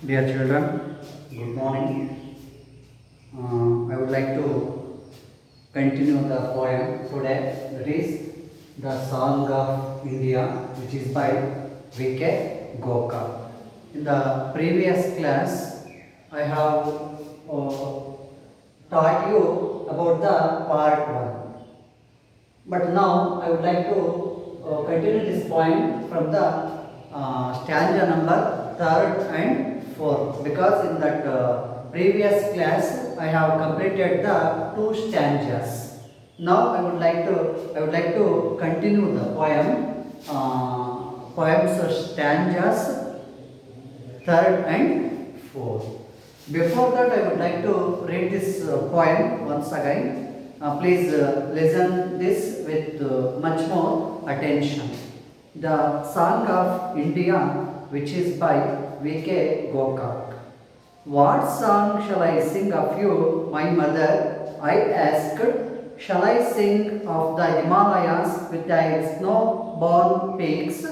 Dear children, good morning. I would like to continue the poem today. That is the Song of India, which is by V.K. Goka. In the previous class, I have taught you about the part 1. But now I would like to continue this poem from the stanza number 3rd and 4th, because in that previous class I have completed the 2 stanzas. Now I would like to continue the poems stanzas 3rd and 4th. Before that, I would like to read this poem once again. Please listen this with much more attention. The Song of India, which is by V.K. Gokak. What song shall I sing of you, my mother? I asked. Shall I sing of the Himalayas with their snow-born peaks,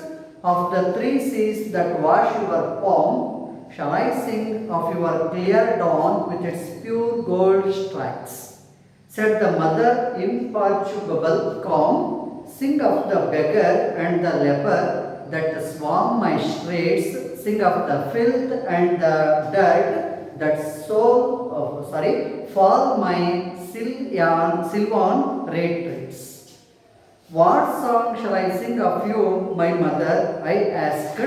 of the 3 seas that wash your palm? Shall I sing of your clear dawn with its pure gold stripes? Said the mother, imperturbable, calm. Sing of the beggar and the leper that swarm my streets. Sing of the filth and the dirt that fall my sylvan retreats. What song shall I sing of you, my mother? I asked.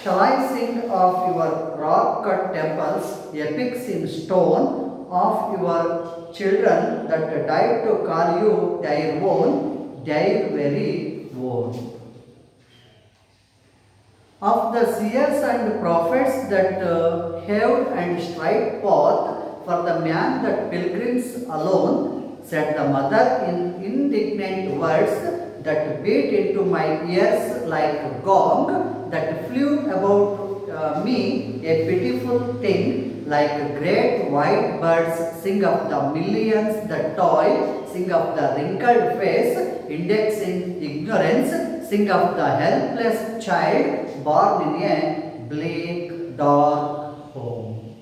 Shall I sing of your rock-cut temples, epics in stone, of your children that died to call you their own, their very own? Of the seers and prophets that hewed and straight path for the man that pilgrims alone, said the mother in indignant words that beat into my ears like a gong, that flew about me, a pitiful thing, like great white birds sing of the millions that toil, sing of the wrinkled face, indexing ignorance, sing of the helpless child born in a bleak, dark home.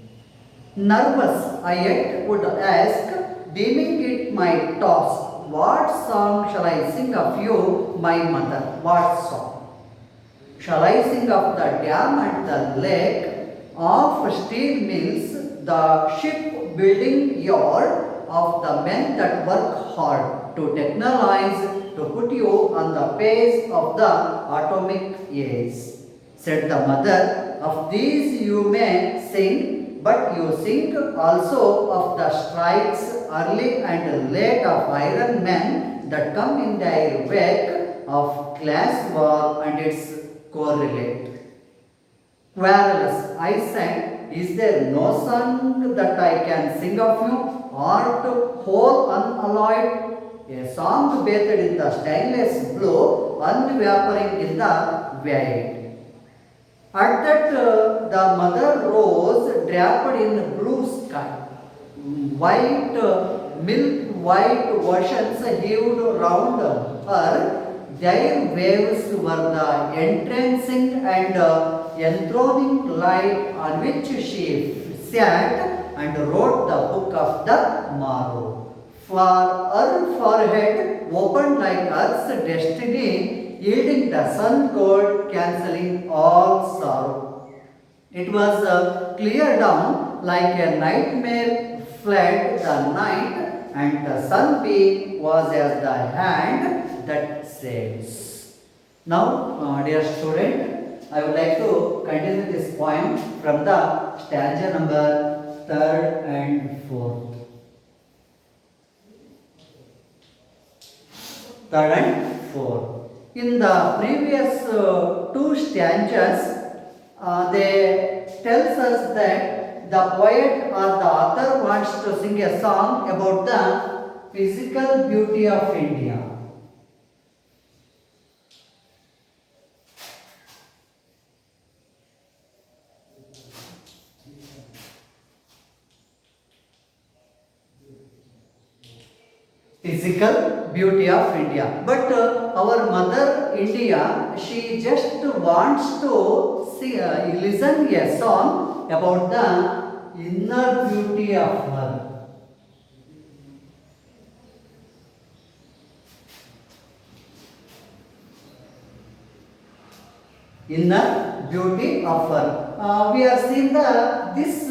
Nervous, I yet would ask, deeming it my task, what song shall I sing of you, my mother? What song? Shall I sing of the dam and the lake, of steel mills, the ship-building yard, of the men that work hard to technologize, to put you on the pace of the atomic age? Said the mother, of these you may sing, but you sing also of the strikes early and late of iron men that come in their wake, of class war and its correlate. Querulous, I said, is there no song that I can sing of you? Art whole unalloyed, a song bathed in the stainless blue, unvaporing in the white. At that the mother rose draped in blue sky. White, milk white oceans heaved round her. Their waves were the entrancing and enthroning light on which she sat and wrote the book of the morrow. For her forehead opened like earth's destiny, yielding the sun gold, cancelling all sorrow. It was clear dawn, like a nightmare fled the night, and the sunbeam was as the hand that saves. Now, dear student, I would like to continue this poem from the stanza number 3rd and 4th. 3rd and 4th. In the previous 2 stanzas, they tells us that the poet or the author wants to sing a song about the physical beauty of India. Physical beauty of India. But our mother India, she just wants to see, listen a song about the inner beauty of her. Inner beauty of her. We are seeing this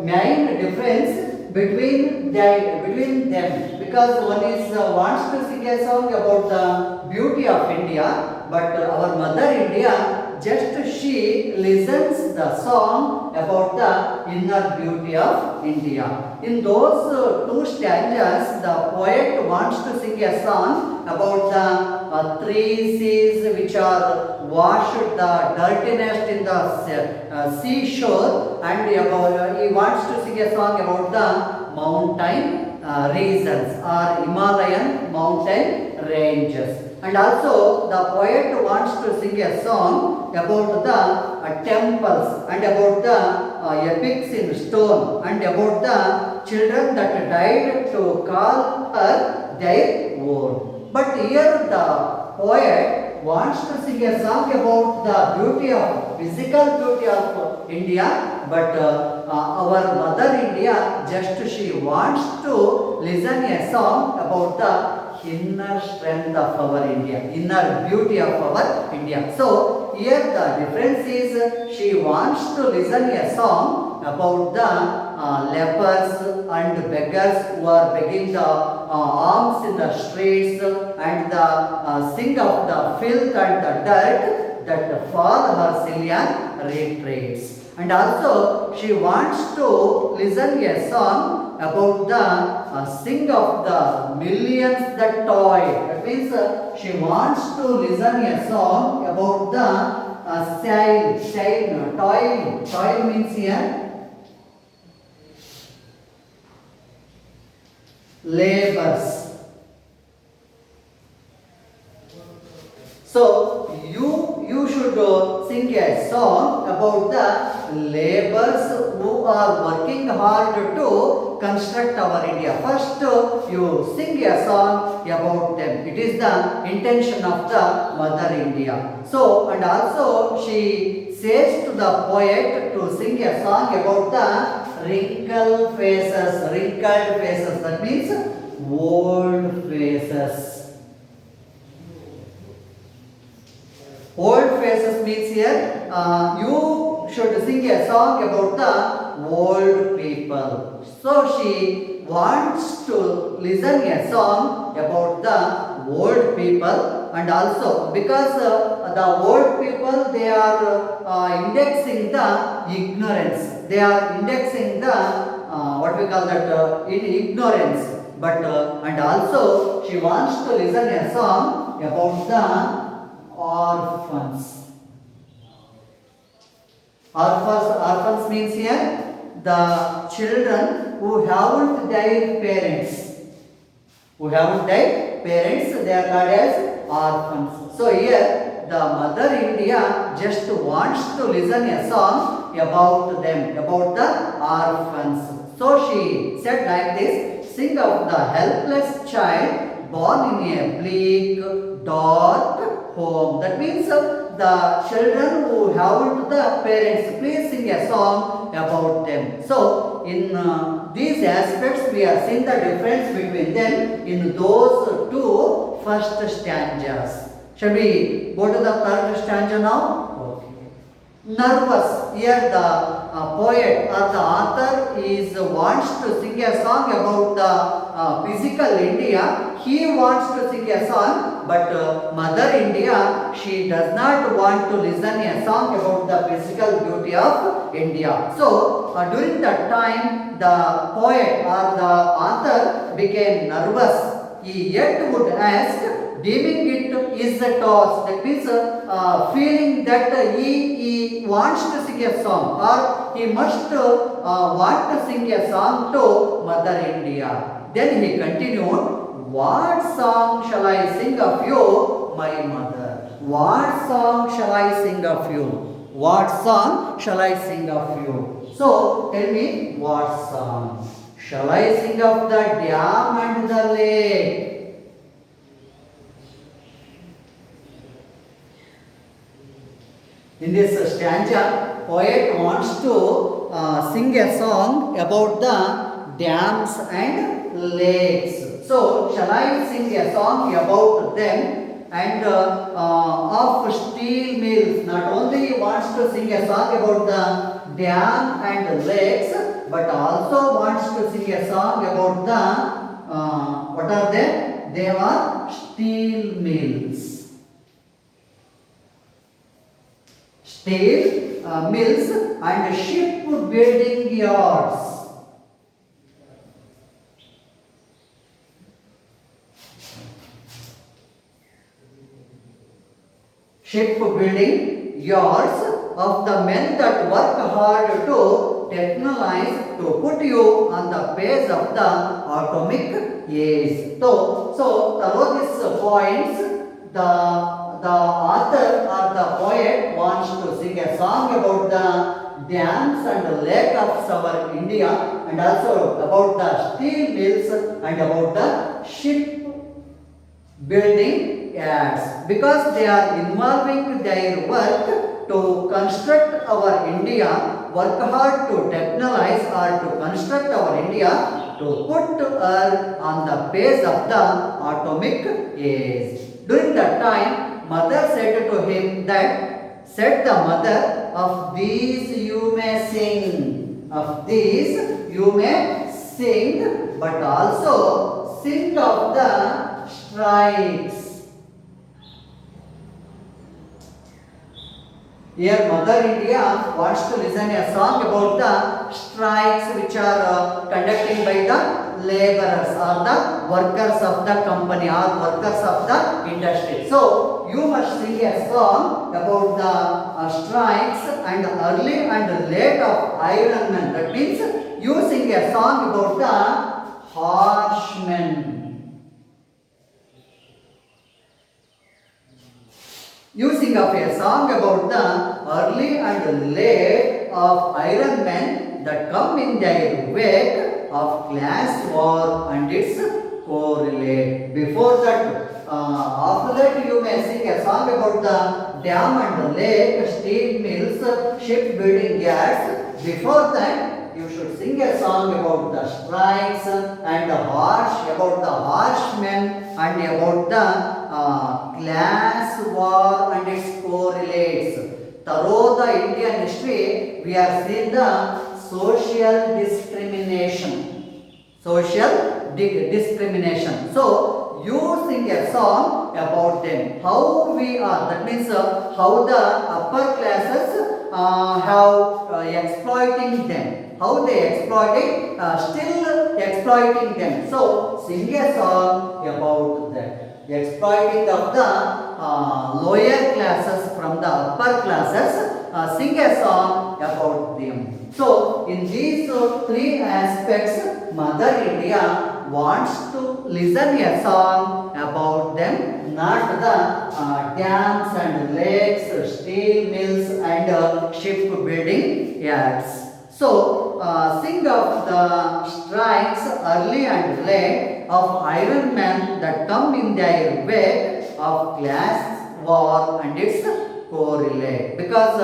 main difference between them, because one is wants to sing a song about the beauty of India, but our mother India just she listens the song about the inner beauty of India. In those two stanzas, the poet wants to sing a song about the three seas which are washed the dirtiness in the seashore, and he wants to sing a song about the mountain regions or Himalayan mountain ranges. And also the poet wants to sing a song about the temples and about the epics in stone and about the children that died to call her their own. But here the poet wants to sing a song about the beauty of physical beauty of India, but our mother India just she wants to listen a song about the inner strength of our India, inner beauty of our India. So here the difference is she wants to listen a song about the lepers and beggars who are begging the alms in the streets, and the sing of the filth and the dirt that fall her Cillian retreats. And also she wants to listen a song about the sing of the millions that toil. That means she wants to listen a song about the toil. Toil means here labors. So you should sing a song about the laborers who are working hard to construct our India. First you sing a song about them. It is the intention of the Mother India. So and also she says to the poet to sing a song about the wrinkled faces. Wrinkled faces, that means old faces. Old faces means here you should sing a song about the old people. So she wants to listen a song about the old people, and also because the old people they are indexing the ignorance. They are indexing the what we call that in ignorance. But and also she wants to listen a song about the orphans. Orphans means here the children who haven't their parents. Who haven't their parents, they are called as orphans. So here the Mother India just wants to listen a song about them, about the orphans. So she said like this: sing of the helpless child born in a bleak, dark home. That means the children who haven't the parents, please sing a song about them. So in these aspects we are seeing the difference between them in those two first stanzas. Shall we go to the third stanza now? Nervous. Here the poet or the author wants to sing a song about the physical India. He wants to sing a song, but Mother India, she does not want to listen a song about the physical beauty of India. So during that time, the poet or the author became nervous. He yet would ask, deeming it is a toss. That means feeling that he wants to sing a song, or he must want to sing a song to Mother India. Then he continued, what song shall I sing of you, my mother? What song shall I sing of you? What song shall I sing of you? So tell me, what song? Shall I sing of the dam and the lake? In this stanza, poet wants to sing a song about the dams and lakes. So, shall I sing a song about them and of steel mills? Not only he wants to sing a song about the dam and lakes, but also wants to sing a song about the what are they? They are steel mills. Steel mills and ship building yards. Ship building yards of the men that work hard to technologize to put you on the pace of the atomic age. So through these points, the author or the poet wants to sing a song about the dams and lake of our India, and also about the steel mills and about the ship building yards, because they are involving their work to construct our India, work hard to technologize or to construct our India to put her on the pace of the atomic age. During that time, mother said to him that, said the mother, of these you may sing, of these you may sing, but also sing of the strikes. Here Mother India wants to listen a song about the strikes which are conducting by the laborers or the workers of the company or workers of the industry. So you must sing a song about the strikes and early and late of iron men. That means you sing a song about the horsemen. You sing of a song about the early and late of iron men that come in their wake of class war and its correlate. Before that, after that you may sing a song about the dam and lake, steel mills, ship building yards. Before that, you should sing a song about the strikes and the about the horsemen and about the class war and its correlates. Through the Indian history, we are seeing the social discrimination. Social discrimination. So, you sing a song about them. How we are, that means how the upper classes have exploiting them. How they exploiting, still exploiting them. So, sing a song about that. The exploiting of the lower classes from the upper classes, sing a song about them. So, in these three aspects, Mother India wants to listen a song about them, not the dams and lakes, steel mills and ship building yards. So, sing of the strikes early and late of iron men that come in their wake of class war and its correlate. Because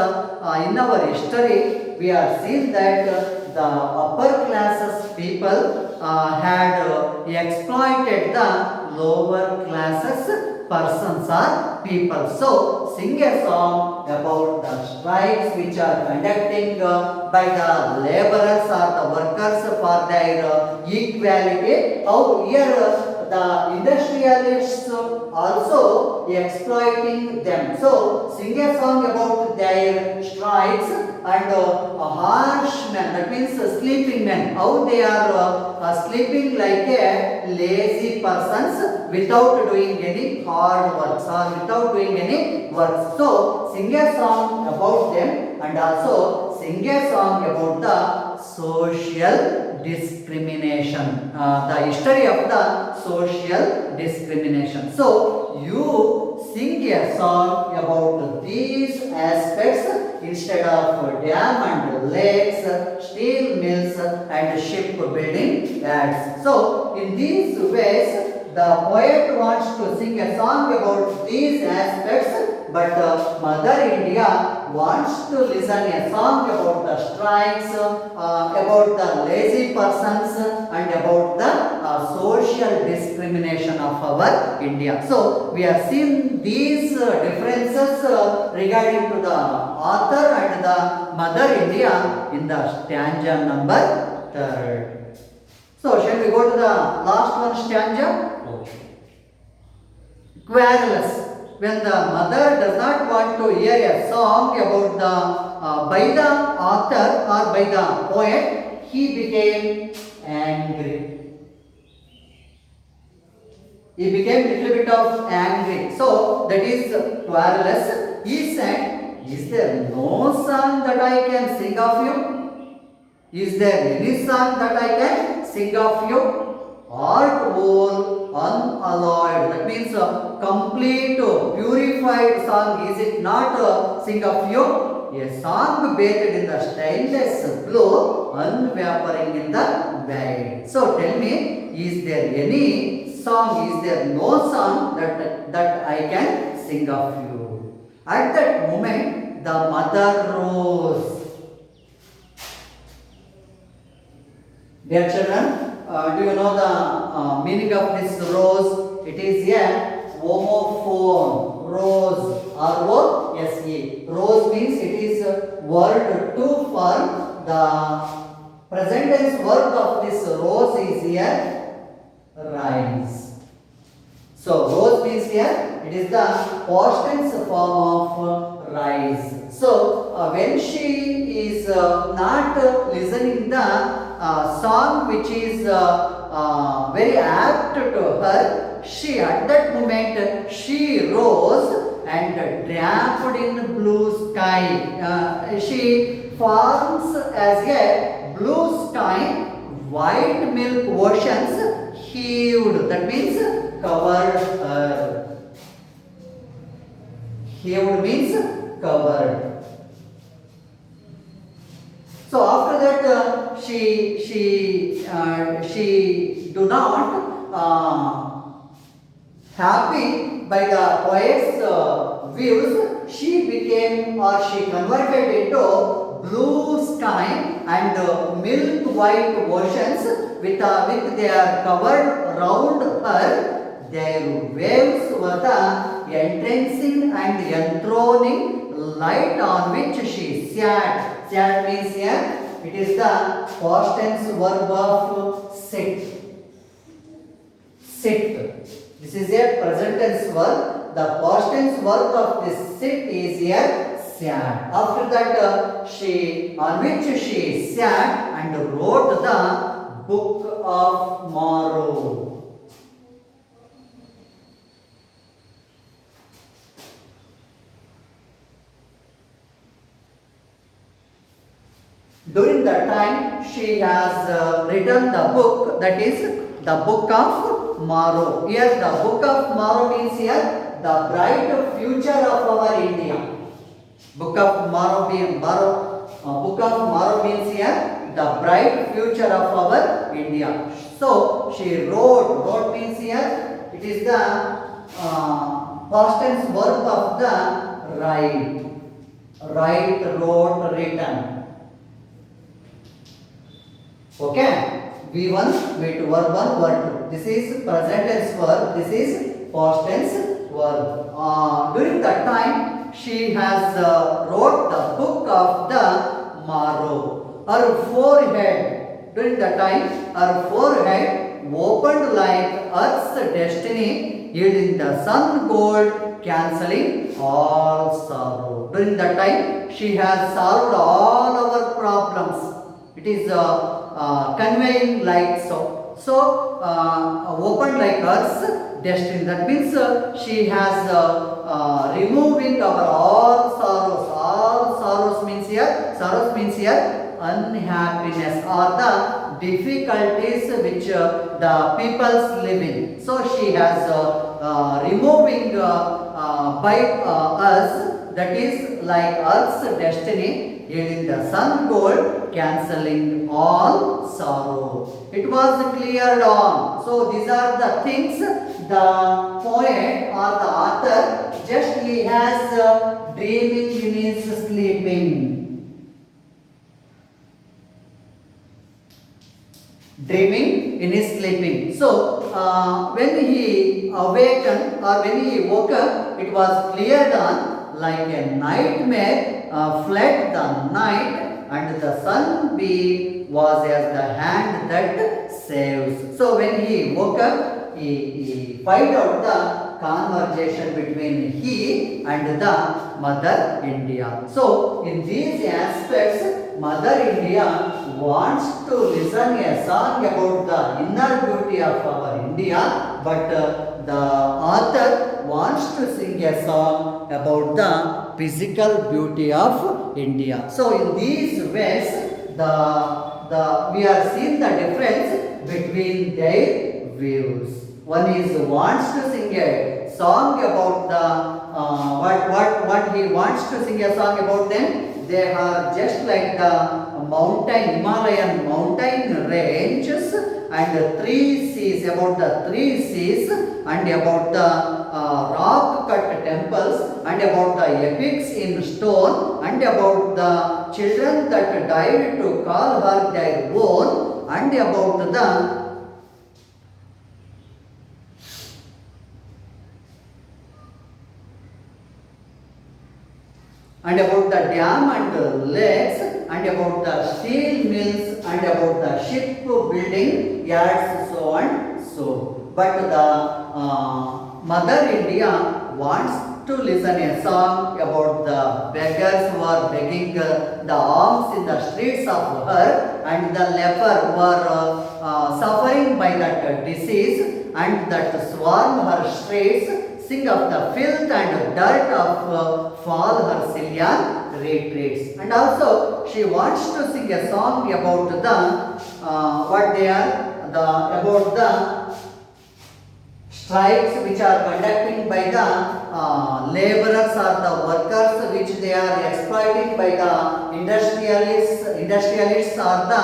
in our history, we are seen that the upper classes people had exploited the lower classes persons or people. So, sing a song about the strikes which are conducting by the laborers or the workers for their equality. How here the industrialists also exploiting them. So, sing a song about their strikes and harsh men, that means sleeping men, how they are sleeping like a lazy persons without doing any hard works or without doing any works. So, sing a song about them and also sing a song about the social discrimination, the history of the social discrimination. So, you sing a song about these aspects instead of dam and lakes, steel mills and ship building yards. So, in these ways, the poet wants to sing a song about these aspects but Mother India wants to listen a song about the strikes, about the lazy persons, and about the social discrimination of our India. So we have seen these differences regarding to the author and the Mother India in the stanza number 3rd. So shall we go to the last one stanza? Querulous. When the mother does not want to hear a song about the by the author or by the poet, he became angry. He became little bit of angry. So that is querulous. He said, "Is there no song that I can sing of you? Is there any song that I can sing of you? Art whole, unalloyed." That means a complete, purified song. Is it not sing of you? A song bathed in the stainless glow, unwavering in the white. So tell me, is there any song? Is there no song that I can sing of you? At that moment, the mother rose. Dear children, do you know the meaning of this rose? It is a homophone. Rose, R-O-S-E. Rose means it is word 2 for the present tense verb of this rose is here rise. So rose means here it is the past tense form of rise. So when she is not listening the song which is very apt to her, she at that moment she rose and draped in blue sky. She forms as a blue sky, white milk oceans heaved. That means covered her. Heaved means covered. So after that, she do not happy by the poet's views. She became or she converted into blue sky and milk white oceans with their covered round her. Their waves were the entrancing and enthroning light on which she sat. Sat means here it is the past tense verb of sit. Sit. This is a present tense verb. The past tense verb of this sit is here sat. After that, she on which she sat and wrote the book of Morrow. During that time, she has written the book, that is the Book of Morrow. Here, the Book of Morrow means here the bright future of our India. Book of Morrow means here the bright future of our India. So she wrote. Wrote means here it is the past tense verb of the write. Write, wrote, written. Okay, V1, V2, verb 1, verb 2. This is present tense verb, this is past tense verb. During that time, she has wrote the book of the Morrow. Her forehead, during that time, her forehead opened like Earth's destiny, yielding the sun gold, cancelling all sorrow. During that time, she has solved all our problems. It is conveying like so. So, opened like Earth's destiny. That means she has removing our all sorrows. All sorrows means here unhappiness or the difficulties which the peoples live in. So she has removing by us, that is like Earth's destiny, yielding the sun gold, cancelling all sorrow. It was clear dawn. So these are the things the poet or the author just he has dreaming in his sleeping. Dreaming in his sleeping. So, when he awakened or when he woke up, it was clear dawn, like a nightmare fled the night, and the sunbeam was as the hand that saves. So, when he woke up, he find out the conversation between he and the Mother India. So, in these aspects, Mother India wants to listen a song about the inner beauty of our India, but the author wants to sing a song about the physical beauty of India. So in these ways, we are seeing the difference between their views. One is wants to sing a song about the what he wants to sing a song about them. They are just like the mountain, Himalayan mountain ranges and three seas, about the three seas and about the rock cut temples and about the epics in stone and about the children that died to call her their own and about the and about the dam and lakes and about the steel mills and about the ship building yards, so on so. But the Mother India wants to listen a song about the beggars who are begging the alms in the streets of her and the leper who are suffering by that disease and that swarm her streets, sing of the filth and dirt of fall her Celia retreats. And also she wants to sing a song about about the strikes which are conducting by the laborers or the workers which they are exploiting by the industrialists or the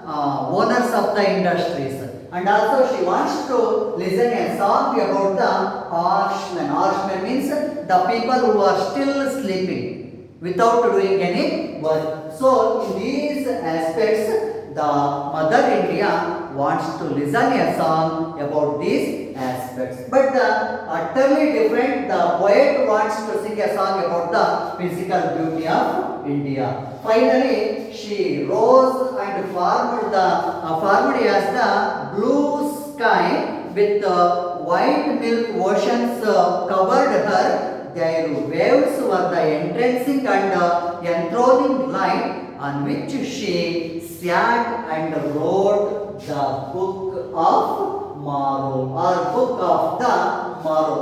owners of the industries. And also she wants to listen a song about the Arshmen. Arshmen means the people who are still sleeping without doing any work. So in these aspects, the Mother India wants to listen a song about these aspects. But the utterly different, the poet wants to sing a song about the physical beauty of India. Finally, she rose and formed as the blue sky with white milk oceans covered her. Their waves were the entrancing and enthroning light on which she sat and wrote the book of morrow or book of the morrow.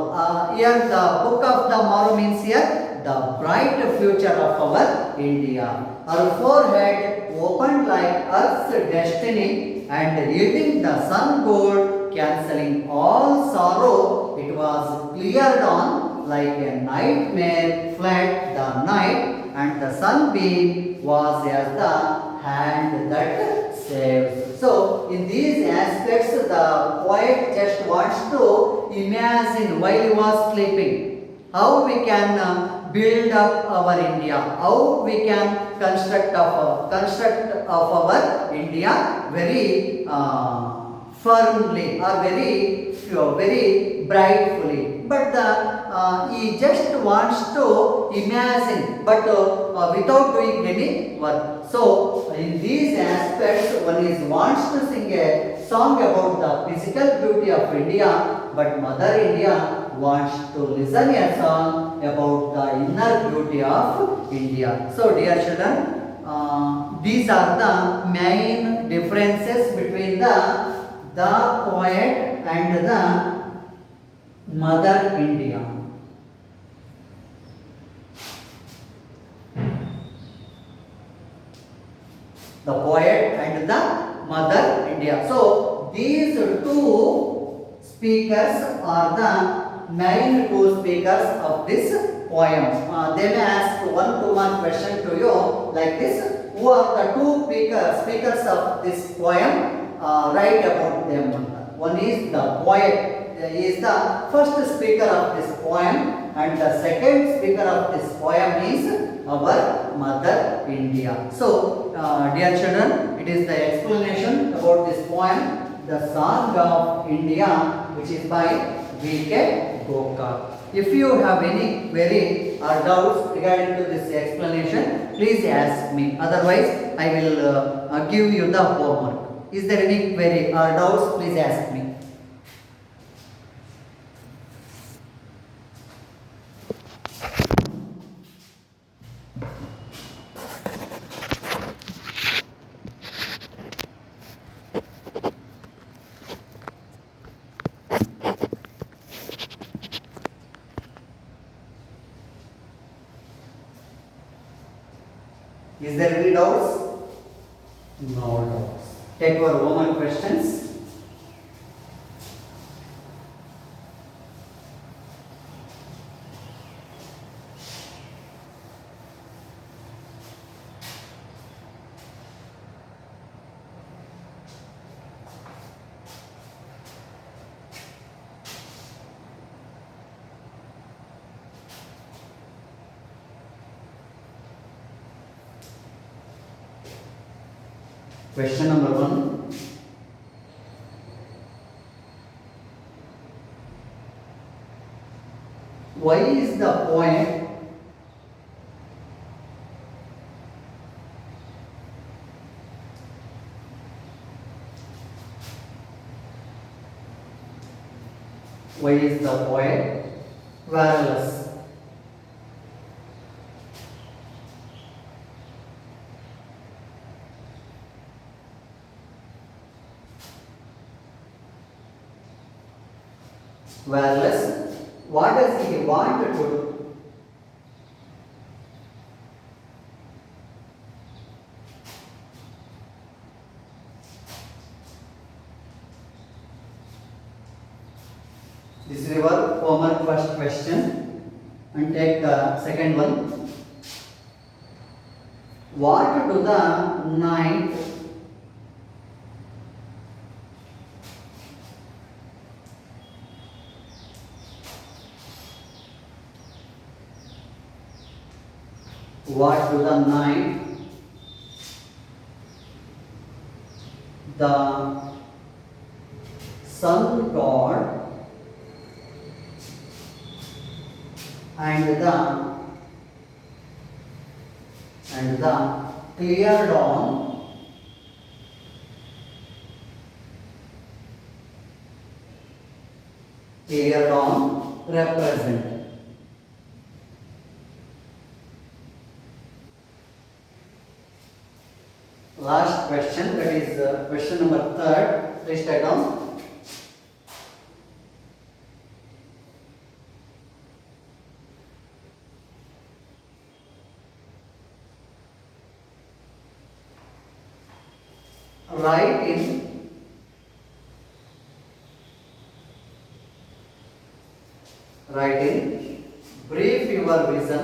Here the book of the morrow means here the bright future of our India. Her forehead opened like Earth's destiny and yielding the sun gold, cancelling all sorrow. It was clear dawn like a nightmare fled the night, and the sunbeam was as the hand that saves. So, in these aspects, the poet just wants to imagine while he was sleeping how we can build up our India, how we can construct of our India very firmly or very brightfully. But he just wants to imagine, but without doing any work. So, in these aspects, one wants to sing a song about the physical beauty of India, but Mother India wants to listen a song about the inner beauty of India. So, dear children, these are the main differences between the poet and the Mother India. The poet and the Mother India. So, these two speakers are the main two speakers of this poem. They may ask 1 2 mark question to you like this. Who are the two speakers of this poem? Write about them. One is the poet. He is the first speaker of this poem, and the second speaker of this poem is our Mother India. So, dear children, it is the explanation about this poem, The Song of India, which is by V.K. Gokak. If you have any query or doubts regarding to this explanation, please ask me. Otherwise, I will give you the homework. Is there any query or doubts? Please ask me. Is there any doubts? No doubts. Take your homework questions. Question number 1. Why is the poem wireless? Wireless. What does he want to do? This is your homework first question, and take the second one. What do the night the sun god and the clear dawn represent? Last question, that is question number 3. Please take down. Write in brief your vision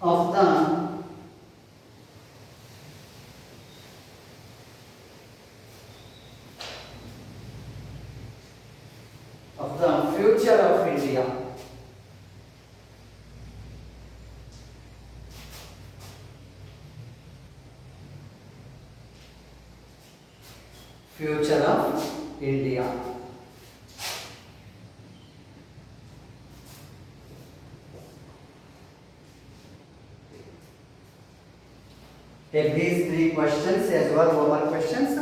of the future of India. Future of India. Take these 3 questions as your homework questions,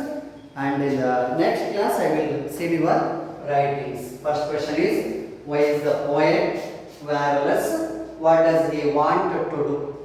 and in the next class I will see your writings. First question is, why is the poet wireless? What does he want to do?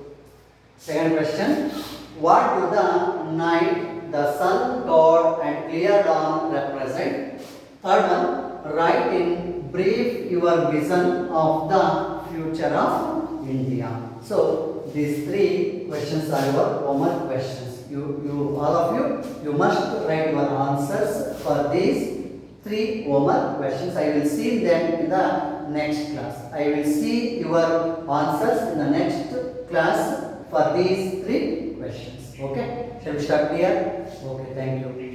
Second question, what do the night, the sun god and clear dawn represent? Third one, write in brief your vision of the future of India. So these three questions are your homework questions. All of you must write your answers for these three homework questions. I will see them in the next class. I will see your answers in the next class for these three questions. Okay? Shall we start here? Okay, thank you.